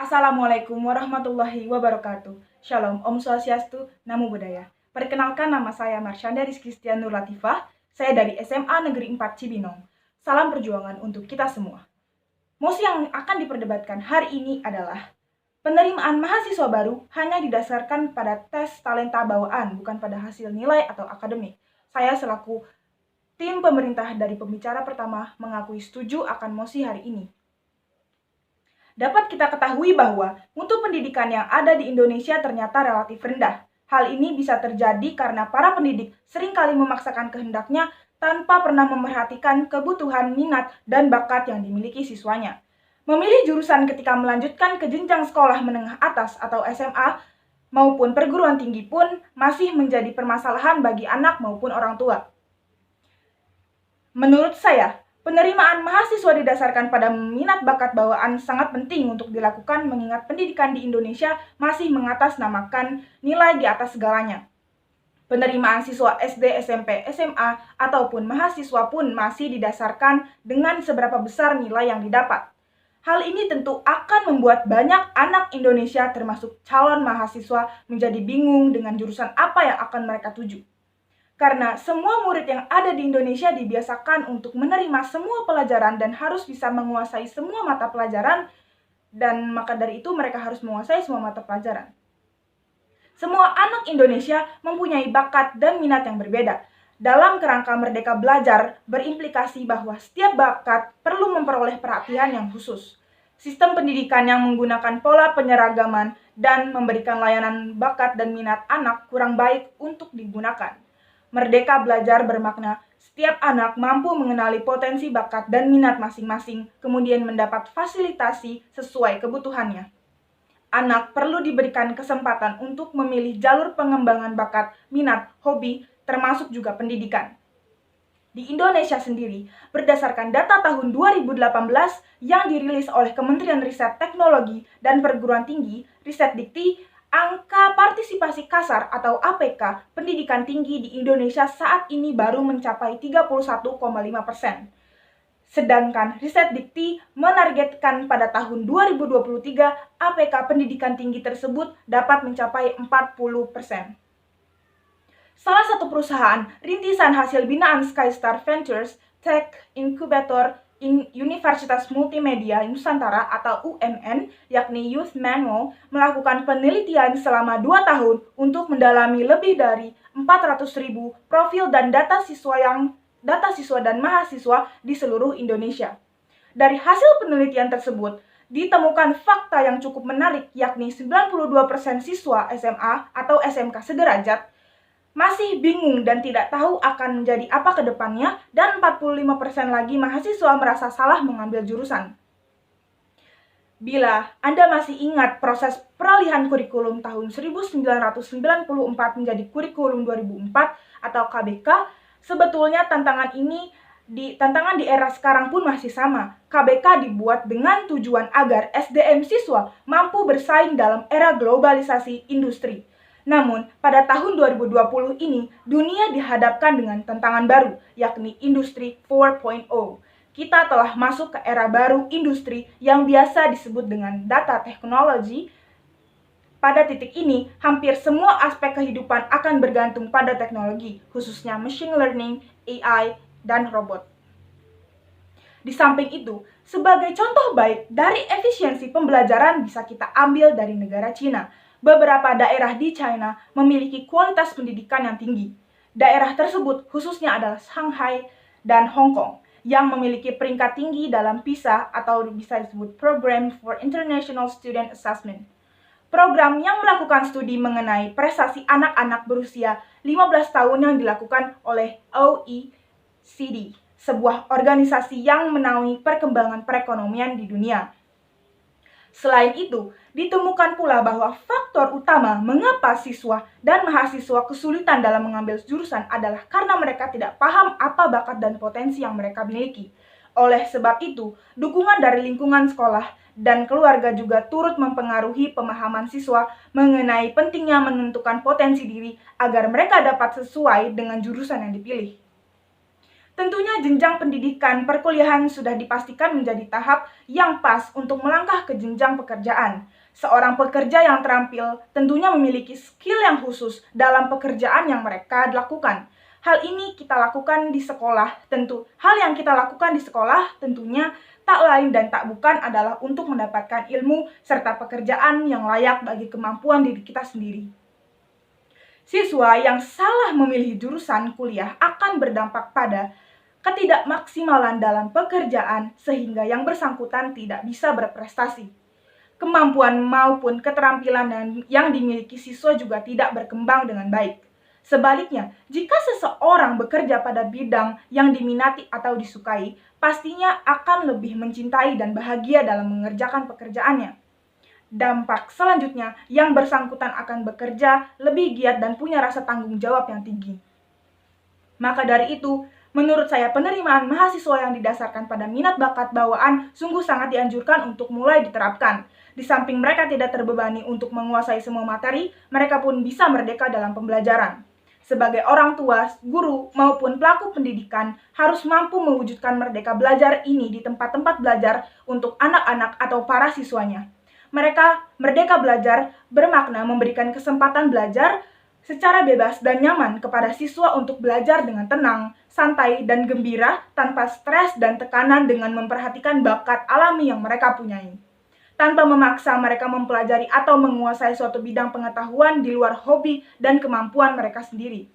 Assalamualaikum warahmatullahi wabarakatuh. Shalom, Om Swastiastu, Namo Buddhaya. Perkenalkan, nama saya Marsyanda Rizkristian Nur Latifah. Saya dari SMA Negeri 4 Cibinong. Salam perjuangan untuk kita semua. Mosi yang akan diperdebatkan hari ini adalah penerimaan mahasiswa baru hanya didasarkan pada tes talenta bawaan, bukan pada hasil nilai atau akademik. Saya selaku tim pemerintah dari pembicara pertama mengakui setuju akan mosi hari ini. Dapat kita ketahui bahwa mutu pendidikan yang ada di Indonesia ternyata relatif rendah. Hal ini bisa terjadi karena para pendidik seringkali memaksakan kehendaknya tanpa pernah memerhatikan kebutuhan, minat, dan bakat yang dimiliki siswanya. Memilih jurusan ketika melanjutkan ke jenjang sekolah menengah atas atau SMA maupun perguruan tinggi pun masih menjadi permasalahan bagi anak maupun orang tua. Menurut saya, penerimaan mahasiswa didasarkan pada minat bakat bawaan sangat penting untuk dilakukan mengingat pendidikan di Indonesia masih mengatasnamakan nilai di atas segalanya. Penerimaan siswa SD, SMP, SMA, ataupun mahasiswa pun masih didasarkan dengan seberapa besar nilai yang didapat. Hal ini tentu akan membuat banyak anak Indonesia termasuk calon mahasiswa menjadi bingung dengan jurusan apa yang akan mereka tuju. Karena semua murid yang ada di Indonesia dibiasakan untuk menerima semua pelajaran dan harus bisa menguasai semua mata pelajaran, dan maka dari itu mereka harus menguasai semua mata pelajaran. Semua anak Indonesia mempunyai bakat dan minat yang berbeda. Dalam kerangka merdeka belajar, berimplikasi bahwa setiap bakat perlu memperoleh perhatian yang khusus. Sistem pendidikan yang menggunakan pola penyeragaman dan memberikan layanan bakat dan minat anak kurang baik untuk digunakan. Merdeka belajar bermakna setiap anak mampu mengenali potensi bakat dan minat masing-masing, kemudian mendapat fasilitasi sesuai kebutuhannya. Anak perlu diberikan kesempatan untuk memilih jalur pengembangan bakat, minat, hobi, termasuk juga pendidikan. Di Indonesia sendiri, berdasarkan data tahun 2018 yang dirilis oleh Kementerian Riset Teknologi dan Perguruan Tinggi, Ristek-Dikti, angka partisipasi kasar atau APK pendidikan tinggi di Indonesia saat ini baru mencapai 31,5%. Sedangkan Ristek-Dikti menargetkan pada tahun 2023 APK pendidikan tinggi tersebut dapat mencapai 40%. Salah satu perusahaan rintisan hasil binaan Skystar Ventures Tech Incubator Universitas Multimedia Nusantara atau UMN, yakni Youth Manual, melakukan penelitian selama 2 tahun untuk mendalami lebih dari 400.000 profil dan data siswa dan mahasiswa di seluruh Indonesia. Dari hasil penelitian tersebut, ditemukan fakta yang cukup menarik, yakni 92% siswa SMA atau SMK sederajat masih bingung dan tidak tahu akan menjadi apa ke depannya, dan 45% lagi mahasiswa merasa salah mengambil jurusan. Bila Anda masih ingat proses peralihan kurikulum tahun 1994 menjadi kurikulum 2004 atau KBK, sebetulnya tantangan di era sekarang pun masih sama. KBK dibuat dengan tujuan agar SDM siswa mampu bersaing dalam era globalisasi industri. Namun, pada tahun 2020 ini, dunia dihadapkan dengan tantangan baru, yakni Industri 4.0. Kita telah masuk ke era baru industri yang biasa disebut dengan data teknologi. Pada titik ini, hampir semua aspek kehidupan akan bergantung pada teknologi, khususnya machine learning, AI, dan robot. Di samping itu, sebagai contoh baik dari efisiensi pembelajaran bisa kita ambil dari negara Cina. Beberapa daerah di China memiliki kualitas pendidikan yang tinggi. Daerah tersebut khususnya adalah Shanghai dan Hong Kong yang memiliki peringkat tinggi dalam PISA atau bisa disebut Program for International Student Assessment. Program yang melakukan studi mengenai prestasi anak-anak berusia 15 tahun yang dilakukan oleh OECD, sebuah organisasi yang menaungi perkembangan perekonomian di dunia. Selain itu, ditemukan pula bahwa faktor utama mengapa siswa dan mahasiswa kesulitan dalam mengambil jurusan adalah karena mereka tidak paham apa bakat dan potensi yang mereka miliki. Oleh sebab itu, dukungan dari lingkungan sekolah dan keluarga juga turut mempengaruhi pemahaman siswa mengenai pentingnya menentukan potensi diri agar mereka dapat sesuai dengan jurusan yang dipilih. Tentunya jenjang pendidikan perkuliahan sudah dipastikan menjadi tahap yang pas untuk melangkah ke jenjang pekerjaan. Seorang pekerja yang terampil tentunya memiliki skill yang khusus dalam pekerjaan yang mereka lakukan. Hal ini kita lakukan di sekolah, hal yang kita lakukan di sekolah tentunya tak lain dan tak bukan adalah untuk mendapatkan ilmu serta pekerjaan yang layak bagi kemampuan diri kita sendiri. Siswa yang salah memilih jurusan kuliah akan berdampak pada ketidakmaksimalan dalam pekerjaan sehingga yang bersangkutan tidak bisa berprestasi. Kemampuan maupun keterampilan yang dimiliki siswa juga tidak berkembang dengan baik. Sebaliknya, jika seseorang bekerja pada bidang yang diminati atau disukai, pastinya akan lebih mencintai dan bahagia dalam mengerjakan pekerjaannya. Dampak selanjutnya, yang bersangkutan akan bekerja lebih giat dan punya rasa tanggung jawab yang tinggi. Maka dari itu, menurut saya penerimaan mahasiswa yang didasarkan pada minat bakat bawaan sungguh sangat dianjurkan untuk mulai diterapkan. Di samping mereka tidak terbebani untuk menguasai semua materi, mereka pun bisa merdeka dalam pembelajaran. Sebagai orang tua, guru, maupun pelaku pendidikan harus mampu mewujudkan merdeka belajar ini di tempat-tempat belajar untuk anak-anak atau para siswanya. Merdeka belajar bermakna memberikan kesempatan belajar secara bebas dan nyaman kepada siswa untuk belajar dengan tenang, santai, dan gembira tanpa stres dan tekanan dengan memperhatikan bakat alami yang mereka punyai. Tanpa memaksa mereka mempelajari atau menguasai suatu bidang pengetahuan di luar hobi dan kemampuan mereka sendiri.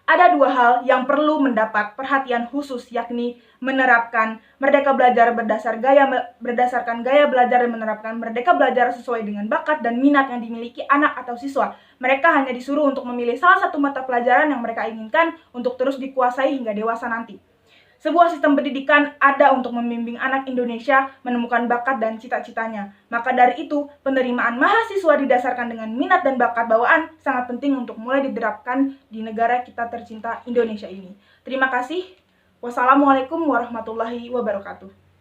Ada dua hal yang perlu mendapat perhatian khusus, yakni menerapkan merdeka belajar berdasarkan gaya belajar dan menerapkan merdeka belajar sesuai dengan bakat dan minat yang dimiliki anak atau siswa. Mereka hanya disuruh untuk memilih salah satu mata pelajaran yang mereka inginkan untuk terus dikuasai hingga dewasa nanti. Sebuah sistem pendidikan ada untuk membimbing anak Indonesia menemukan bakat dan cita-citanya. Maka dari itu, penerimaan mahasiswa didasarkan dengan minat dan bakat bawaan sangat penting untuk mulai diterapkan di negara kita tercinta Indonesia ini. Terima kasih. Wassalamualaikum warahmatullahi wabarakatuh.